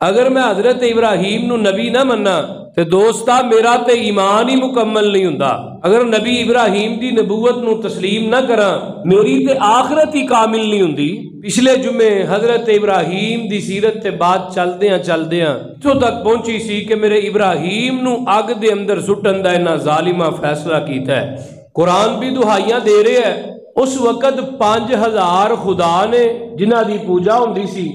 اگر میں حضرت ابراہیم نو نبی نہ مننا تے دوستا میرا تے ایمان ہی مکمل نہیں ہوندا۔ اگر نبی ابراہیم دی نبوت نو تسلیم نہ کراں میری تے آخرت ہی کامل نہیں ہوندی۔ پچھلے جمعے حضرت ابراہیم دی سیرت تے بات چلدیاں تو تک پہنچی سی کہ میرے ابراہیم نو اگ دے اندر سٹن دا انہاں ظالمہ فیصلہ کیتا ہے۔ قرآن بھی دہائیاں دے رہے ہے، اس وقت 5000 خدا نے جنہاں دی پوجا ہوندی سی،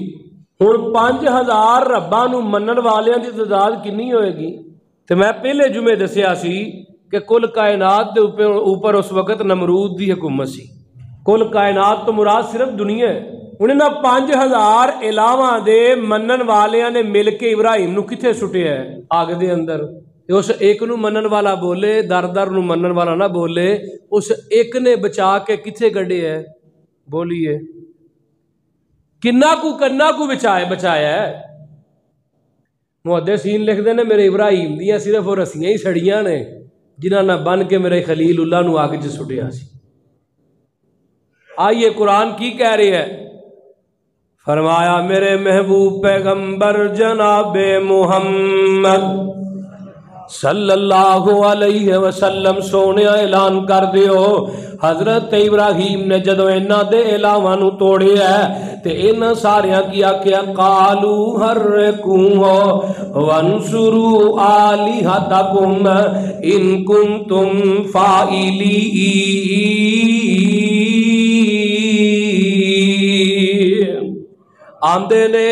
ہن 5000 رباں نو منن والیاں دی تعداد کنی ہوئے گی؟ تے میں پہلے جمعے دسیا سی کہ کل کائنات دے اوپر اس وقت نمرود دی حکومت سی۔ کل کائنات تو مراد صرف دنیا ہے۔ انہاں 5000 علاوہ دے منن والیاں نے مل کے ابراہیم نو کتھے سٹیا ہے؟ آگ دے اندر۔ اس ایک نو منن والا بولے، در در نو منن والا نہ بولے، اس ایک نے بچا کے کتھے گڈے ہے؟ بولیے کنا کو بچایا ہے؟ محدثین لکھ دے نے میرے ابراہیم دیاں صرف وہ رسیاں ہی سڑیاں نے جنہاں نہ بن کے میرے خلیل اللہ نو آگ چ سٹیا سی۔ آئیے قرآن کی کہہ رہے ہے، فرمایا میرے محبوب پیغمبر جناب محمد صلی اللہ علیہ وسلم سونے اعلان کر دیو، حضرت ابراہیم نے جدو انہاں دے علاوہ نو توڑے ہے تے انہاں ساریاں کی آکھیا قالو حرکوہ وانصروا آلہتکم ان کنتم فاعلین۔ آندے نے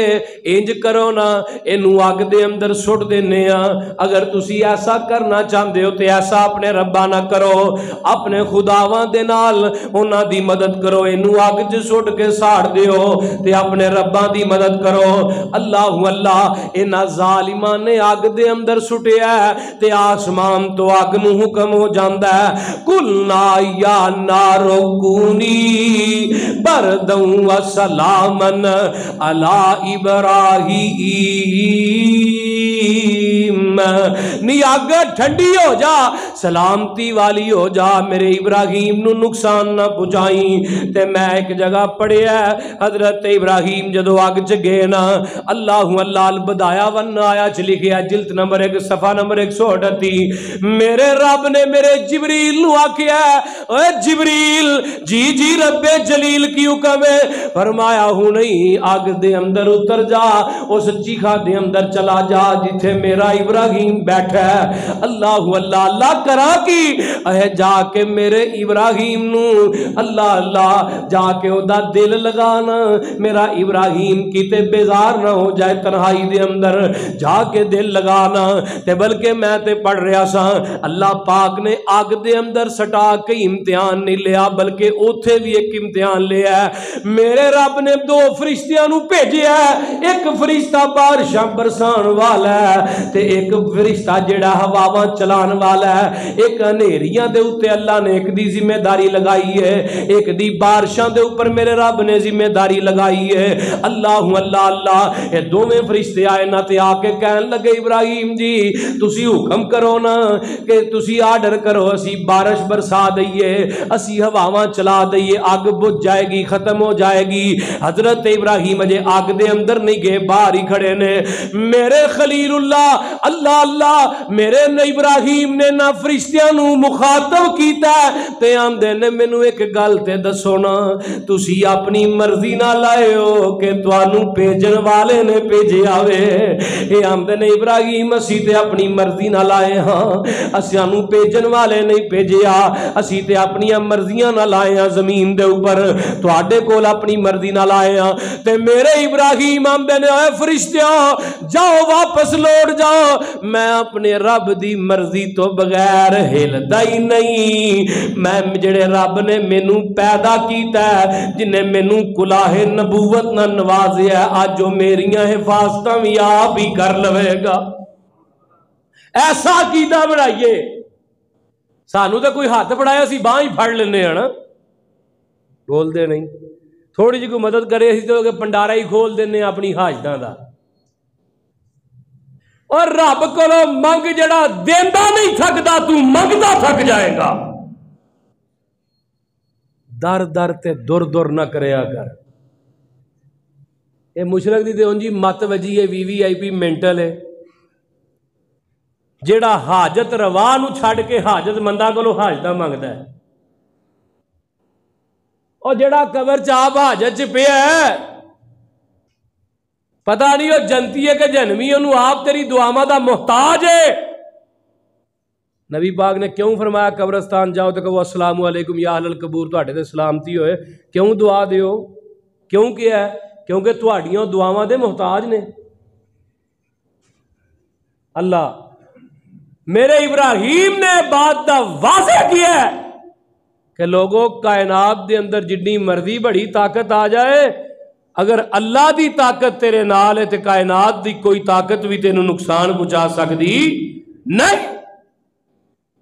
انج کرو نا اینو اگ دے اندر سٹ دینے ہاں، اگر تسی ایسا کرنا چاہندے ہو تے ایسا اپنے ربا نہ کرو، اپنے خداواں دے نال انہاں دی مدد کرو، اینو اگ چ سٹ کے ساڑ دیو تے اپنے رباں دی مدد کرو۔ اللہ انہاں ظالماں نے اگ دے اندر سٹیا ہے تے آسمان تو اگ نو حکم ہو جاندا ہے، قلنا یا نار کونی برداً وسلاما علی ابراہیم، نی آگ ٹھنڈی ہو جا، سلامتی والی ہو جا، میرے ابراہیم نو نقصان نہ پہنچائیں۔ تے میں ایک جگہ پڑھیا حضرت ابراہیم جدو آگ چ گئے نا، اللہ البدایا ون آیا چ لکھیا جلد نمبر 1 صفحہ نمبر 138، میرے رب نے میرے جبریل نو آکھیا اے جبریل جی رب جلیل کی حکم ہے، فرمایا ہوں نہیں آگ دے اندر اتر جا، اس چیخا دے اندر چلا جا جتھے میرا ابراہیم بیٹھا ہے۔ اللہ کرا کی اے جا کے میرے ابراہیم نو اللہ جا کے او دا دل لگانا، میرا ابراہیم کیتے بیزار نہ ہو جائے تنہائی دے اندر، جا کے دل لگانا۔ تے بلکہ میں تے پڑھ رہا سا اللہ پاک نے آگ دے اندر سٹا کے امتحان نہیں لیا بلکہ اوتھے بھی ایک امتحان لیا ہے۔ میرے رب نے 2 فرشتیاں نو بھیجیا ہے، ایک فرشتہ بارشاں برسان والا ہے تے ایک فرشتہ جڑا ہواواں چلان والا ہے۔ ایک انہیریاں دے اوتے اللہ نے ایک دی ذمہ داری لگائی ہے، ایک دی بارشاں دے اوپر میرے رب نے ذمہ داری لگائی ہے۔ اللہ یہ دوویں فرشتے آئے نہ تے آ کے کہن لگے ابراہیم جی تسی حکم کرو نا کہ تسی آرڈر کرو اسی بارش برسا دئیے، اسی ہواواں چلا دئیے، آگ بجھ جائے گی، ختم ہو جائے گی۔ حضرت ابراہیم اجے آگ دے اندر نہیں گئے، باہر ہی کھڑے نے۔ میرے خلیل اللہ میرے ابراہیم نے نہ فرشتیاں نو مخاطب کیتا تے آندے نے مینوں ایک گل تے دسو نا، تسی اپنی مرضی نہ لائے ہو کہ تانوں بھیجن والے نے بھیجیا وے؟ اے آندے نے ابراہیم اسی تے اپنی مرضی نہ لائے ہاں، اسانوں بھیجن والے نہیں بھیجیا، اسی تے اپنی مرضیاں نہ لائے ہاں زمین دے اوپر، تواڈے کول اپنی مرضی نہ لائے ہاں۔ تے میرے ابراہیم آندے نے اے فرشتیاں جاؤ واپس لوٹ جاؤ، میں اپنے رب دی مرضی تو بغیر ہلدا ہی نہیں، میں جڑے رب نے مینوں پیدا کیتا ہے، جن نے مینوں کلاہ نبوت نہ نوازیا ہے، اج جو میریاں حفاظتاں بھی آپ ہی کر لوے گا۔ ایسا عقیدہ بنائیے، سانو تو کوئی ہاتھ پڑھایا سی باں ہی پھڑ لینے ہیں نا، بول دے نہیں، تھوڑی جی کوئی مدد کرے اسی تو پنڈارا ہی کھول دینے اپنی حاجتاں دا۔ اور رب کولو منگ جڑا دیندا نہیں تھکدا تو منگدا تھک جائے گا۔ در در تے دور دور نہ کریا کر، یہ مشرک دی تے انجی مت وجی ہے VVIP مینٹل ہے جیڑا حاجت روا نو چھڈ کے حاجت مندہ کولو حاجتاں منگدا ہے اور جیڑا قبر چ آپ حاجت چ پیا ہے پتہ نہیں وہ جنتی ہے کہ جہنمی انہوں آپ تیری دعاواں دا محتاج ہے نبی پاک نے کیوں فرمایا قبرستان جاؤ تو کہو السلام علیکم یا اہل القبور تواڈے تے سلامتی ہوئے کیوں دعا دیو کیوں کیا ہے کیونکہ تواڈیاں دعاواں دے محتاج نے اللہ میرے ابراہیم نے بات دا واضح کیا ہے کہ لوگوں کائنات دے اندر جتنی مرضی بڑی طاقت آ جائے اگر اللہ دی طاقت تیرے نال ہے تے کائنات دی کوئی طاقت بھی تینوں نقصان پہنچا سکتی نہیں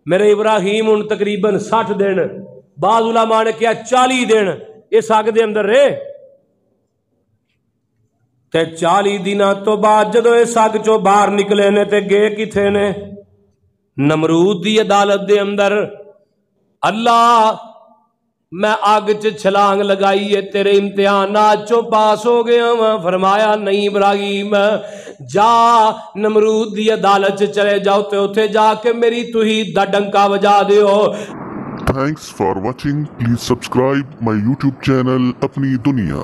میرے ابراہیم ان تقریباً 60 دن بعض علماء نے کیا 40 دن اس اگ دے اندر رہے تے 40 دنوں تو بعد جدو اس اگ چوں باہر نکلے نے تے گئے کتھے نے نمرود دی عدالت دے اندر اللہ میں آگ چھلانگ لگائی ہے تیرے امتحانات چوں پاس ہو گیا ہوں فرمایا نہیں ابراہیم جا نمرود دی عدالت چلے جاؤ تے اوتھے جا کے میری توحید دا ڈنکا بجا دیو Thanks for watching. Please subscribe my YouTube channel اپنی دنیا.